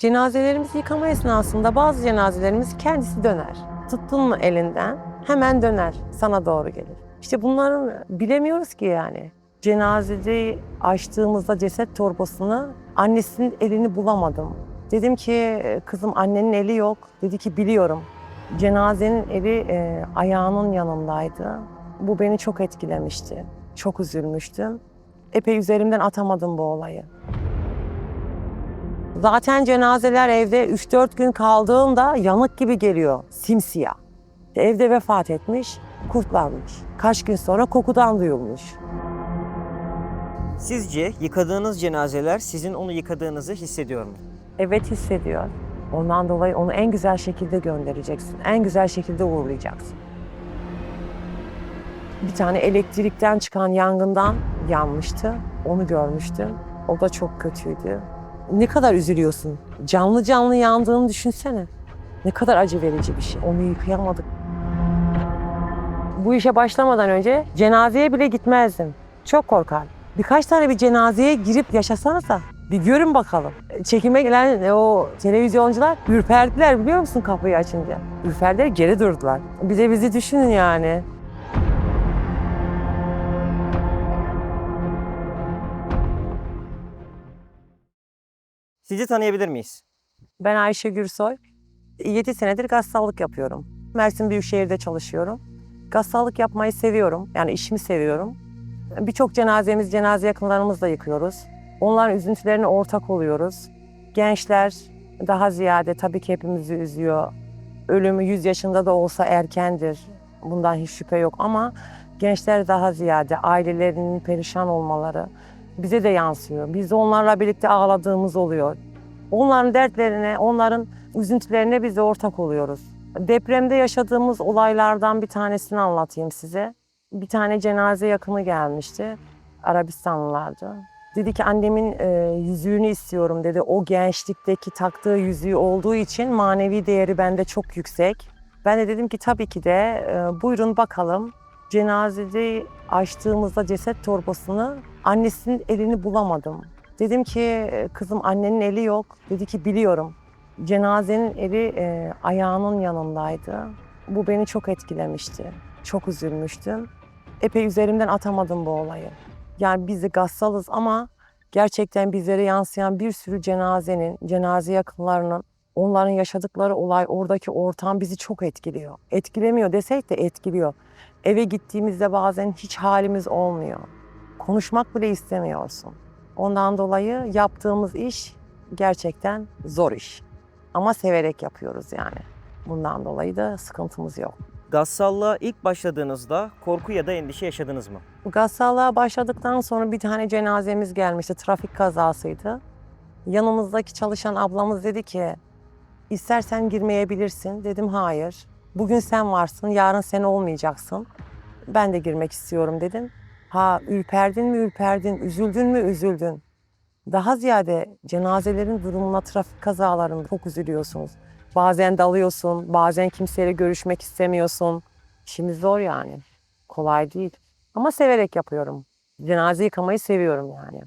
Cenazelerimizi yıkama esnasında bazı cenazelerimiz kendisi döner. Tuttun mu elinden hemen döner, sana doğru gelir. İşte bunların bilemiyoruz ki yani. Cenazeyi açtığımızda ceset torbasını annesinin elini bulamadım. Dedim ki kızım annenin eli yok. Dedi ki biliyorum. Cenazenin eli ayağının yanındaydı. Bu beni çok etkilemişti. Çok üzülmüştüm. Epey üzerimden atamadım bu olayı. Zaten cenazeler evde 3-4 gün kaldığında yanık gibi geliyor, simsiyah. Evde vefat etmiş, kurtlanmış. Kaç gün sonra kokudan duyulmuş. Sizce yıkadığınız cenazeler sizin onu yıkadığınızı hissediyor mu? Evet hissediyor. Ondan dolayı onu en güzel şekilde göndereceksin. En güzel şekilde uğurlayacaksın. Bir tane elektrikten çıkan yangından yanmıştı. Onu görmüştüm. O da çok kötüydü. Ne kadar üzülüyorsun. Canlı canlı yandığını düşünsene. Ne kadar acı verici bir şey. Onu yıkayamadık. Bu işe başlamadan önce cenazeye bile gitmezdim. Çok korkardım. Birkaç tane bir cenazeye girip yaşasanıza. Bir görün bakalım. Çekime gelen o televizyoncular ürperdiler biliyor musun kapıyı açınca? Ürperdiler, geri durdular. Bir de bizi düşünün yani. Sizi tanıyabilir miyiz? Ben Ayşe Gürsoy. 7 senedir gassallık yapıyorum. Mersin Büyükşehir'de çalışıyorum. Gassallık yapmayı seviyorum. Yani işimi seviyorum. Birçok cenaze yakınlarımızla yıkıyoruz. Onların üzüntülerine ortak oluyoruz. Gençler daha ziyade tabii ki hepimizi üzüyor. Ölümü 100 yaşında da olsa erkendir. Bundan hiç şüphe yok ama gençler daha ziyade ailelerinin perişan olmaları bize de yansıyor. Biz de onlarla birlikte ağladığımız oluyor. Onların dertlerine, onların üzüntülerine biz de ortak oluyoruz. Depremde yaşadığımız olaylardan bir tanesini anlatayım size. Bir tane cenaze yakını gelmişti. Arabistanlılardı. Dedi ki annemin yüzüğünü istiyorum dedi. O gençlikteki taktığı yüzüğü olduğu için manevi değeri bende çok yüksek. Ben de dedim ki tabii ki de buyurun bakalım. Cenazeyi açtığımızda ceset torbasını annesinin elini bulamadım. Dedim ki kızım annenin eli yok. Dedi ki biliyorum. Cenazenin eli ayağının yanındaydı. Bu beni çok etkilemişti. Çok üzülmüştüm. Epey üzerimden atamadım bu olayı. Yani biz de gassalız ama gerçekten bizlere yansıyan bir sürü cenaze yakınlarının, onların yaşadıkları olay, oradaki ortam bizi çok etkiliyor. Etkilemiyor desek de etkiliyor. Eve gittiğimizde bazen hiç halimiz olmuyor. Konuşmak bile istemiyorsun. Ondan dolayı yaptığımız iş gerçekten zor iş. Ama severek yapıyoruz yani. Bundan dolayı da sıkıntımız yok. Gassallığa ilk başladığınızda korku ya da endişe yaşadınız mı? Gassallığa başladıktan sonra bir tane cenazemiz gelmişti. Trafik kazasıydı. Yanımızdaki çalışan ablamız dedi ki, istersen girmeyebilirsin. Dedim hayır. Bugün sen varsın, yarın sen olmayacaksın. Ben de girmek istiyorum dedim. Ha ürperdin mi ürperdin, üzüldün mü üzüldün. Daha ziyade cenazelerin durumuna, trafik kazalarında çok üzülüyorsunuz. Bazen dalıyorsun, bazen kimseyle görüşmek istemiyorsun. İşimiz zor yani. Kolay değil. Ama severek yapıyorum. Cenaze yıkamayı seviyorum yani.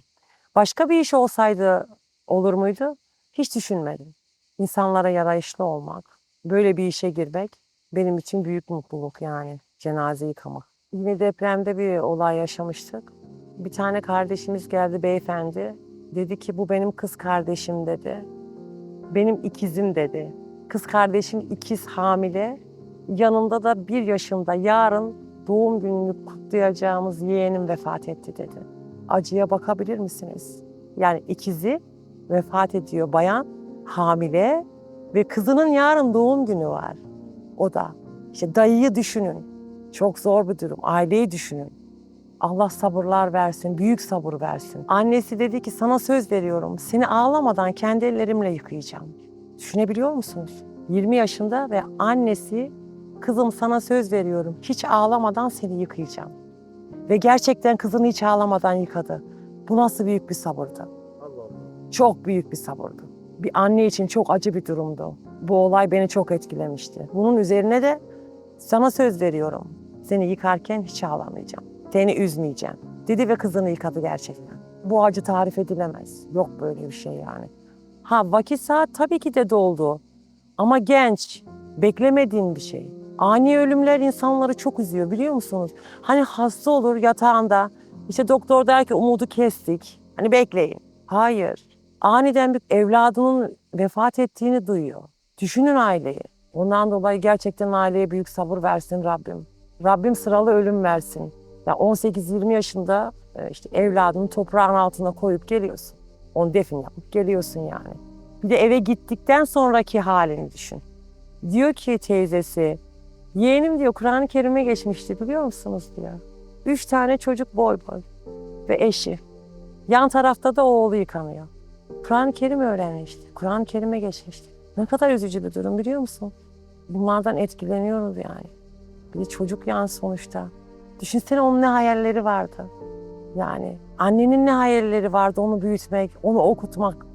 Başka bir iş olsaydı olur muydu? Hiç düşünmedim. İnsanlara yarayışlı olmak, böyle bir işe girmek benim için büyük mutluluk yani cenaze yıkamak. Yine depremde bir olay yaşamıştık. Bir tane kardeşimiz geldi beyefendi. Dedi ki bu benim kız kardeşim dedi. Benim ikizim dedi. Kız kardeşim ikiz hamile. Yanında da 1 yaşında yarın doğum gününü kutlayacağımız yeğenim vefat etti dedi. Acıya bakabilir misiniz? Yani ikizi vefat ediyor bayan, hamile ve kızının yarın doğum günü var. O da. İşte dayıyı düşünün. Çok zor bir durum. Aileyi düşünün. Allah sabırlar versin, büyük sabır versin. Annesi dedi ki sana söz veriyorum. Seni ağlamadan kendi ellerimle yıkayacağım. Düşünebiliyor musunuz? 20 yaşında ve annesi kızım sana söz veriyorum. Hiç ağlamadan seni yıkayacağım. Ve gerçekten kızını hiç ağlamadan yıkadı. Bu nasıl büyük bir sabırdı? Çok büyük bir sabırdı. Bir anne için çok acı bir durumdu. Bu olay beni çok etkilemişti. Bunun üzerine de sana söz veriyorum. Seni yıkarken hiç ağlamayacağım. Seni üzmeyeceğim dedi ve kızını yıkadı gerçekten. Bu acı tarif edilemez. Yok böyle bir şey yani. Ha, vakit saat tabii ki de doldu. Ama genç, beklemediğin bir şey. Ani ölümler insanları çok üzüyor, biliyor musunuz? Hani hasta olur yatağında, işte doktor der ki umudu kestik. Hani bekleyin. Hayır. Aniden bir evladının vefat ettiğini duyuyor. Düşünün aileyi. Ondan dolayı gerçekten aileye büyük sabır versin Rabbim. Rabbim sıralı ölüm versin. Ya 18-20 yaşında işte evladını toprağın altına koyup geliyorsun. Onu defin yapıp geliyorsun yani. Bir de eve gittikten sonraki halini düşün. Diyor ki teyzesi, yeğenim diyor Kur'an-ı Kerim'e geçmişti biliyor musunuz diyor. 3 tane çocuk boy boy ve eşi. Yan tarafta da oğlu yıkanıyor. Kur'an-ı Kerim öğrenmişti. Kur'an-ı Kerim'e geçmişti. Ne kadar üzücü bir durum biliyor musun? Bunlardan etkileniyoruz yani. Bir de çocuk yani sonuçta. Düşünsene onun ne hayalleri vardı. Yani annenin ne hayalleri vardı onu büyütmek, onu okutmak.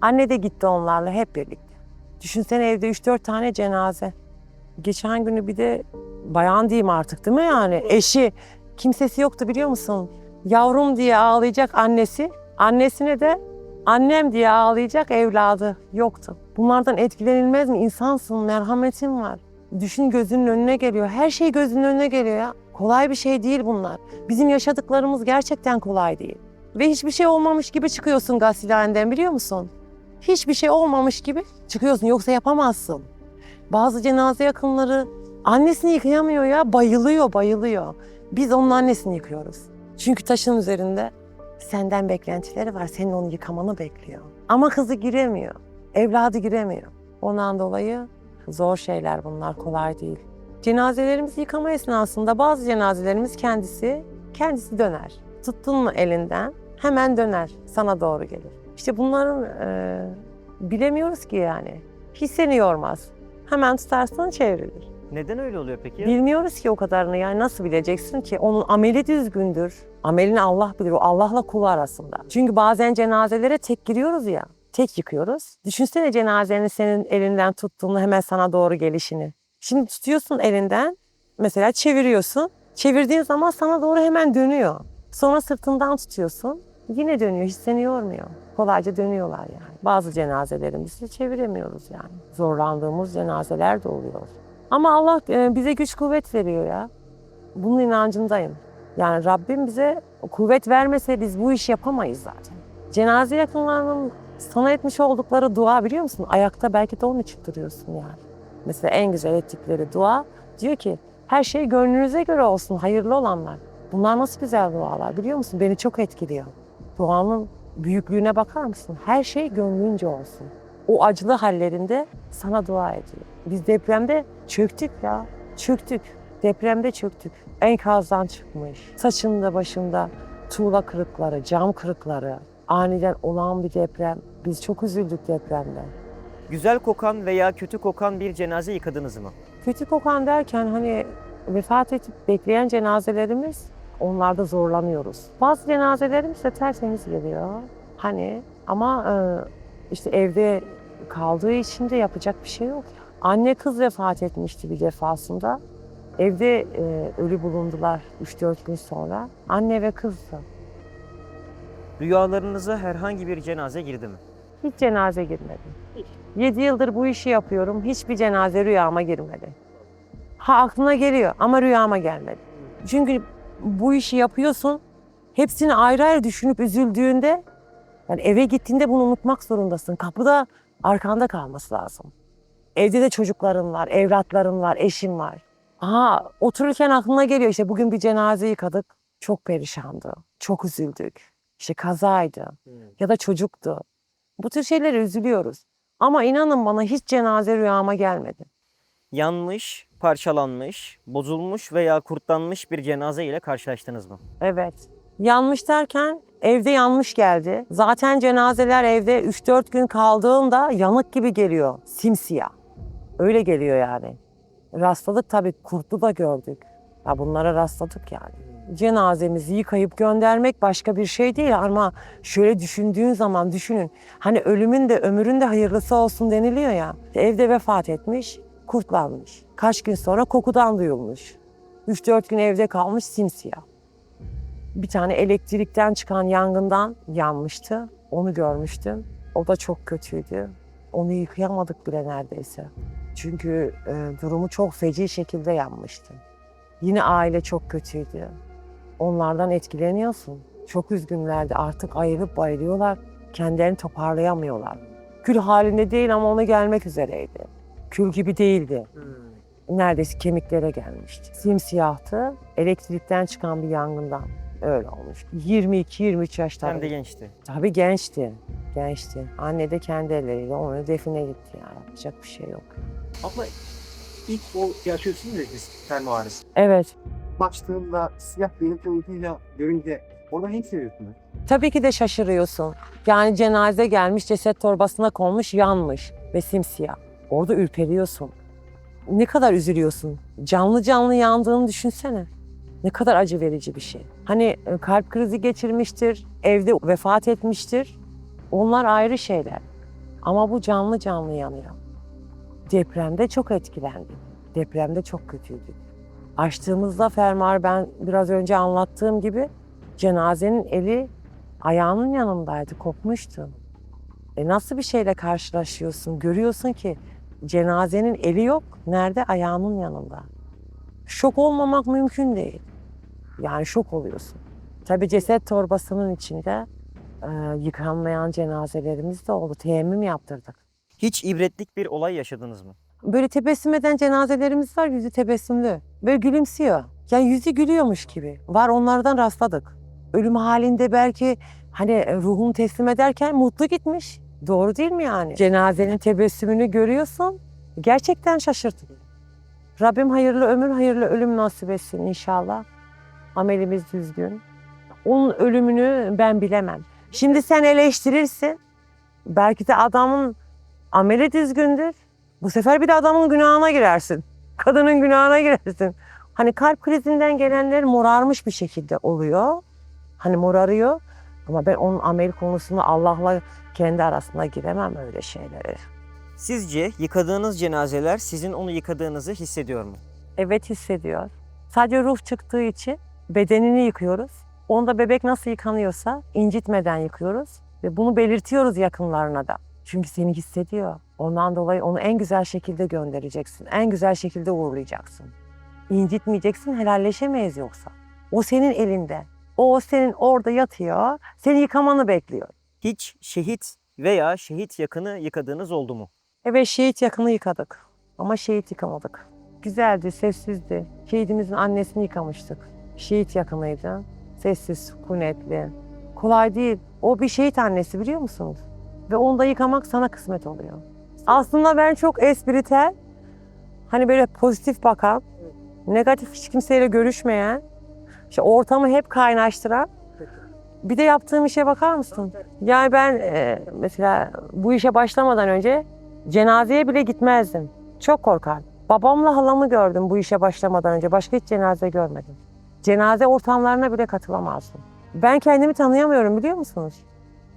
Anne de gitti onlarla hep birlikte. Düşünsene evde 3-4 tane cenaze. Geçen günü bir de bayan diyeyim artık değil mi yani? Eşi, kimsesi yoktu biliyor musun? Yavrum diye ağlayacak annesi, annesine de annem diye ağlayacak evladı yoktu. Bunlardan etkilenilmez mi? İnsansın, merhametin var. Düşün gözünün önüne geliyor. Her şey gözünün önüne geliyor ya. Kolay bir şey değil bunlar. Bizim yaşadıklarımız gerçekten kolay değil. Ve hiçbir şey olmamış gibi çıkıyorsun gasilhaneden biliyor musun? Hiçbir şey olmamış gibi çıkıyorsun. Yoksa yapamazsın. Bazı cenaze yakınları annesini yıkayamıyor ya. Bayılıyor, bayılıyor. Biz onun annesini yıkıyoruz. Çünkü taşın üzerinde senden beklentileri var. Senin onu yıkamanı bekliyor. Ama kızı giremiyor. Evladı giremiyor. Ondan dolayı zor şeyler bunlar, kolay değil. Cenazelerimizi yıkama esnasında bazı cenazelerimiz kendisi döner. Tuttun mu elinden hemen döner, sana doğru gelir. İşte bunların bilemiyoruz ki yani. Hiç seni yormaz. Hemen tutarsın çevrilir. Neden öyle oluyor peki? Bilmiyoruz ki o kadarını yani nasıl bileceksin ki? Onun ameli düzgündür. Amelini Allah bilir. O Allah'la kulu arasında. Çünkü bazen cenazelere tek giriyoruz ya. Tek yıkıyoruz. Düşünsene cenazenin senin elinden tuttuğunu hemen sana doğru gelişini. Şimdi tutuyorsun elinden. Mesela çeviriyorsun. Çevirdiğin zaman sana doğru hemen dönüyor. Sonra sırtından tutuyorsun. Yine dönüyor. Hiç seni yormuyor. Kolayca dönüyorlar yani. Bazı cenazelerimizi çeviremiyoruz yani. Zorlandığımız cenazeler de oluyor. Ama Allah bize güç kuvvet veriyor ya. Bunun inancındayım. Yani Rabbim bize kuvvet vermese biz bu işi yapamayız zaten. Cenaze yakınlarının sana etmiş oldukları dua biliyor musun? Ayakta belki de onun için duruyorsun yani. Mesela en güzel ettikleri dua diyor ki her şey gönlünüze göre olsun hayırlı olanlar. Bunlar nasıl güzel dualar biliyor musun? Beni çok etkiliyor. Duanın büyüklüğüne bakar mısın? Her şey gönlünce olsun. O acılı hallerinde sana dua ediyor. Biz depremde çöktük ya. Çöktük. Depremde çöktük. Enkazdan çıkmış. Saçında başında tuğla kırıkları, cam kırıkları. Aniden olan bir deprem. Biz çok üzüldük depremde. Güzel kokan veya kötü kokan bir cenaze yıkadınız mı? Kötü kokan derken hani vefat edip bekleyen cenazelerimiz onlarda zorlanıyoruz. Bazı cenazelerimiz de tertemiz geliyor. Hani ama işte evde kaldığı için de yapacak bir şey yok. Anne kız vefat etmişti bir defasında. Evde ölü bulundular 3-4 gün sonra. Anne ve kızdı. Rüyalarınıza herhangi bir cenaze girdi mi? Hiç cenaze girmedi. 7 yıldır bu işi yapıyorum. Hiçbir cenaze rüyama girmedi. Ha aklına geliyor ama rüyama gelmedi. Çünkü bu işi yapıyorsun. Hepsini ayrı ayrı düşünüp üzüldüğünde yani eve gittiğinde bunu unutmak zorundasın. Kapıda arkanda kalması lazım. Evde de çocukların var, evlatların var, eşin var. Aha otururken aklına geliyor işte bugün bir cenaze yıkadık. Çok perişandı. Çok üzüldük. İşte kazaydı ya da çocuktu. Bu tür şeylere üzülüyoruz. Ama inanın bana hiç cenaze rüyama gelmedi. Yanmış, parçalanmış, bozulmuş veya kurtlanmış bir cenaze ile karşılaştınız mı? Evet. Yanmış derken evde yanmış geldi. Zaten cenazeler evde 3-4 gün kaldığında yanık gibi geliyor. Simsiyah. Öyle geliyor yani. Rastladık tabii kurtlu da gördük. Ya bunlara rastladık yani. Cenazemizi yıkayıp göndermek başka bir şey değil ama şöyle düşündüğün zaman düşünün. Hani ölümün de ömrün de hayırlısı olsun deniliyor ya. Evde vefat etmiş, kurtlanmış. Kaç gün sonra kokudan duyulmuş. 3-4 gün evde kalmış simsiyah. Bir tane elektrikten çıkan yangından yanmıştı. Onu görmüştüm. O da çok kötüydü. Onu yıkayamadık bile neredeyse. Çünkü durumu çok feci şekilde yanmıştı. Yine aile çok kötüydü. Onlardan etkileniyorsun. Çok üzgünlerdi. Artık ayılıp bayılıyorlar. Kendilerini toparlayamıyorlar. Kül halinde değil ama ona gelmek üzereydi. Kül gibi değildi. Neredeyse kemiklere gelmişti. Simsiyahtı. Elektrikten çıkan bir yangından öyle olmuş. 22-23 yaşlarında. Hem de gençti. Tabii gençti. Gençti. Anne de kendi elleriyle onu define gitti yani. Yapacak bir şey yok. Ama ilk o yaşıyorsunuz ya siz fermuarınız. Evet. Başlığında siyah benekli uykuyla görünce orada ne hissediyorsunuz? Tabii ki de şaşırıyorsun. Yani cenaze gelmiş, ceset torbasına konmuş, yanmış ve simsiyah. Orada ürperiyorsun. Ne kadar üzülüyorsun. Canlı canlı yandığını düşünsene. Ne kadar acı verici bir şey. Hani kalp krizi geçirmiştir, evde vefat etmiştir. Onlar ayrı şeyler. Ama bu canlı canlı yanıyor. Depremde çok etkilendim. Depremde çok kötüydü. Açtığımızda fermuar ben biraz önce anlattığım gibi cenazenin eli ayağının yanındaydı, kopmuştu. Nasıl bir şeyle karşılaşıyorsun? Görüyorsun ki cenazenin eli yok, nerede? Ayağının yanında. Şok olmamak mümkün değil. Yani şok oluyorsun. Tabii ceset torbasının içinde yıkanmayan cenazelerimiz de oldu. Teyemmüm yaptırdık. Hiç ibretlik bir olay yaşadınız mı? Böyle tebessüm eden cenazelerimiz var, yüzü tebessümlü. Böyle gülümsüyor. Yani yüzü gülüyormuş gibi. Var, onlardan rastladık. Ölüm halinde belki hani ruhunu teslim ederken mutlu gitmiş. Doğru değil mi yani? Cenazenin tebessümünü görüyorsun. Gerçekten şaşırtıcı. Rabbim hayırlı ömür, hayırlı ölüm nasip etsin inşallah. Amelimiz düzgün. Onun ölümünü ben bilemem. Şimdi sen eleştirirsin. Belki de adamın ameli düzgündür. Bu sefer bir de adamın günahına girersin. Kadının günahına girersin. Hani kalp krizinden gelenler morarmış bir şekilde oluyor. Hani morarıyor. Ama ben onun amel konusunda Allah'la kendi arasına giremem öyle şeylere. Sizce yıkadığınız cenazeler sizin onu yıkadığınızı hissediyor mu? Evet, hissediyor. Sadece ruh çıktığı için bedenini yıkıyoruz. Onda bebek nasıl yıkanıyorsa incitmeden yıkıyoruz. Ve bunu belirtiyoruz yakınlarına da. Çünkü seni hissediyor. Ondan dolayı onu en güzel şekilde göndereceksin. En güzel şekilde uğurlayacaksın. İncitmeyeceksin, helalleşemeyiz yoksa. O senin elinde. O senin orada yatıyor, seni yıkamanı bekliyor. Hiç şehit veya şehit yakını yıkadığınız oldu mu? Evet, şehit yakını yıkadık. Ama şehit yıkamadık. Güzeldi, sessizdi. Şehidimizin annesini yıkamıştık. Şehit yakınıydı. Sessiz, sükunetli. Kolay değil. O bir şehit annesi, biliyor musunuz? Ve onu da yıkamak sana kısmet oluyor. Aslında ben çok espritüel, hani böyle pozitif bakan, negatif hiç kimseyle görüşmeyen, işte ortamı hep kaynaştıran. Bir de yaptığım işe bakar mısın? Yani ben mesela bu işe başlamadan önce cenazeye bile gitmezdim. Çok korkardım. Babamla halamı gördüm bu işe başlamadan önce. Başka hiç cenaze görmedim. Cenaze ortamlarına bile katılamazdım. Ben kendimi tanıyamıyorum, biliyor musunuz?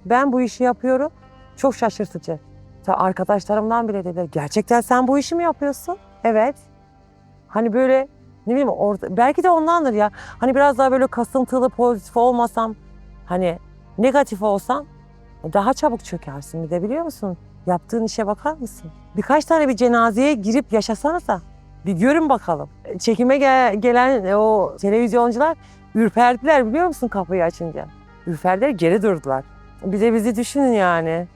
Ben bu işi yapıyorum. Çok şaşırtıcı. Arkadaşlarımdan bile dediler, gerçekten sen bu işi mi yapıyorsun? Evet. Hani böyle ne bileyim orada, belki de ondandır ya. Hani biraz daha böyle kasıntılı, pozitif olmasam, hani negatif olsam daha çabuk çökersin, bir de biliyor musun? Yaptığın işe bakar mısın? Birkaç tane bir cenazeye girip yaşasanıza. Bir görün bakalım. Çekime gelen o televizyoncular ürperdiler, biliyor musun, kapıyı açınca? Ürperdiler, geri durdular. Bir de bizi düşünün yani.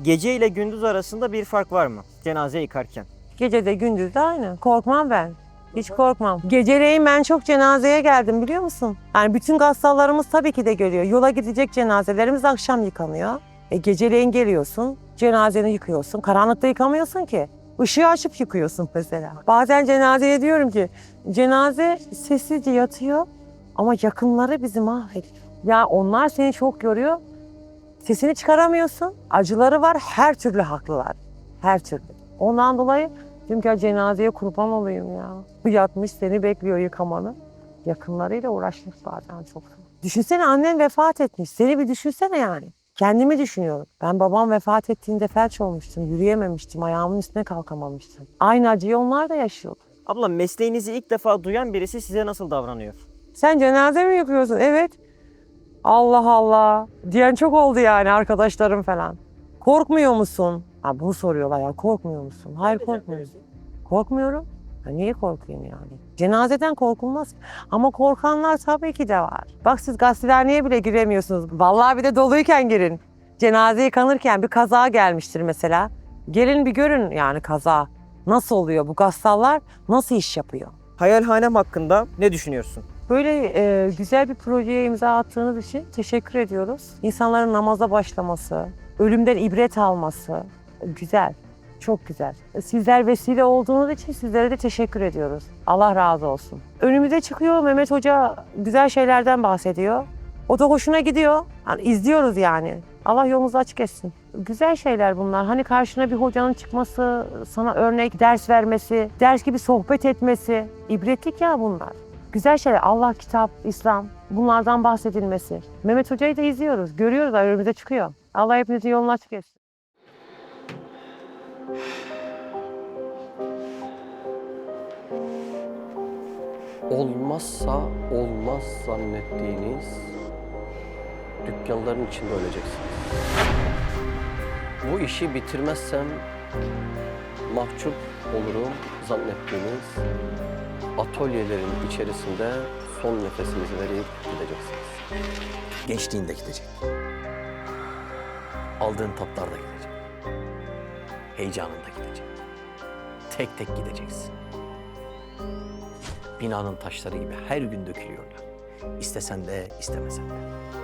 Gece ile gündüz arasında bir fark var mı cenaze yıkarken? Gece de gündüz de aynı. Korkmam ben. Hiç korkmam. Geceleyin ben çok cenazeye geldim, biliyor musun? Yani bütün gazetelerimiz tabii ki de geliyor. Yola gidecek cenazelerimiz akşam yıkanıyor. Geceleyin geliyorsun, cenazeni yıkıyorsun. Karanlıkta yıkamıyorsun ki. Işığı açıp yıkıyorsun mesela. Bazen cenazeye diyorum ki, cenaze sessizce yatıyor ama yakınları bizi mahvediyor. Ya onlar seni çok yoruyor. Sesini çıkaramıyorsun. Acıları var, her türlü haklılar. Her türlü. Ondan dolayı çünkü cenazeye kurban olayım ya. Bu yatmış, seni bekliyor yıkamanı. Yakınlarıyla uğraşmak bazen çok zor. Düşünsene, annen vefat etmiş. Seni bir düşünsene yani. Kendimi düşünüyorum. Ben babam vefat ettiğinde felç olmuştum. Yürüyememiştim. Ayağımın üstüne kalkamamıştım. Aynı acıyı onlar da yaşıyordu. Abla, mesleğinizi ilk defa duyan birisi size nasıl davranıyor? Sen cenaze mi yıkıyorsun? Evet. Allah Allah diyen çok oldu yani, arkadaşlarım falan. Korkmuyor musun? Ha, bunu soruyorlar ya, korkmuyor musun? Hayır, korkmuyorum. Korkmuyorum. Ya niye korkayım yani? Cenazeden korkulmaz. Ama korkanlar tabii ki de var. Bak siz gazetehaneye bile giremiyorsunuz. Vallahi bir de doluyken girin. Cenaze yıkanırken bir kaza gelmiştir mesela. Gelin bir görün yani kaza. Nasıl oluyor bu gassallar? Nasıl iş yapıyor? Hayalhanem hakkında ne düşünüyorsun? Böyle güzel bir projeye imza attığınız için teşekkür ediyoruz. İnsanların namaza başlaması, ölümden ibret alması güzel, çok güzel. Sizler vesile olduğunuz için sizlere de teşekkür ediyoruz. Allah razı olsun. Önümüze çıkıyor Mehmet Hoca güzel şeylerden bahsediyor. O da hoşuna gidiyor. Yani izliyoruz yani. Allah yolumuzu açık etsin. Güzel şeyler bunlar. Hani karşına bir hocanın çıkması, sana örnek ders vermesi, ders gibi sohbet etmesi. İbretlik ya bunlar. Güzel şeyler. Allah, kitap, İslam bunlardan bahsedilmesi. Mehmet Hoca'yı da izliyoruz. Görüyoruz, önümüze çıkıyor. Allah hepinizin yolunu açık etsin. Olmazsa olmaz zannettiğiniz dükkanların içinde öleceksiniz. Bu işi bitirmezsem mahcup olurum zannettiğiniz atölyelerin içerisinde son nefesinizi verip gideceksiniz. Gençliğin de gidecek. Aldığın tatlar da gidecek. Heyecanın da gidecek. Tek tek gideceksin. Binanın taşları gibi her gün dökülüyorlar. İstesen de istemesen de.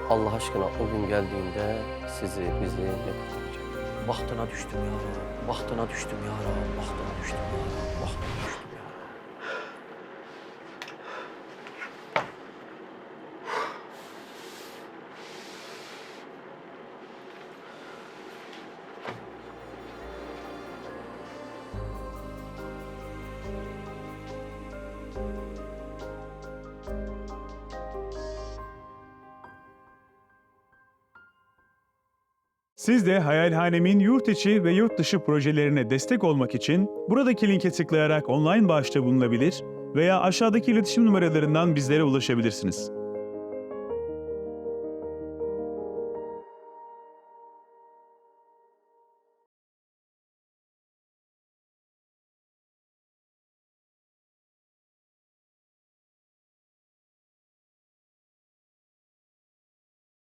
Allah aşkına o gün geldiğinde sizi, bizi ne kurtaracak? Bahtına düştüm ya Rab, bahtına düştüm ya Rab, bahtına düştüm ya Rab, bahtına düştüm ya Rab. Siz de Hayalhanem'in yurt içi ve yurt dışı projelerine destek olmak için buradaki linke tıklayarak online bağışta bulunabilir veya aşağıdaki iletişim numaralarından bizlere ulaşabilirsiniz.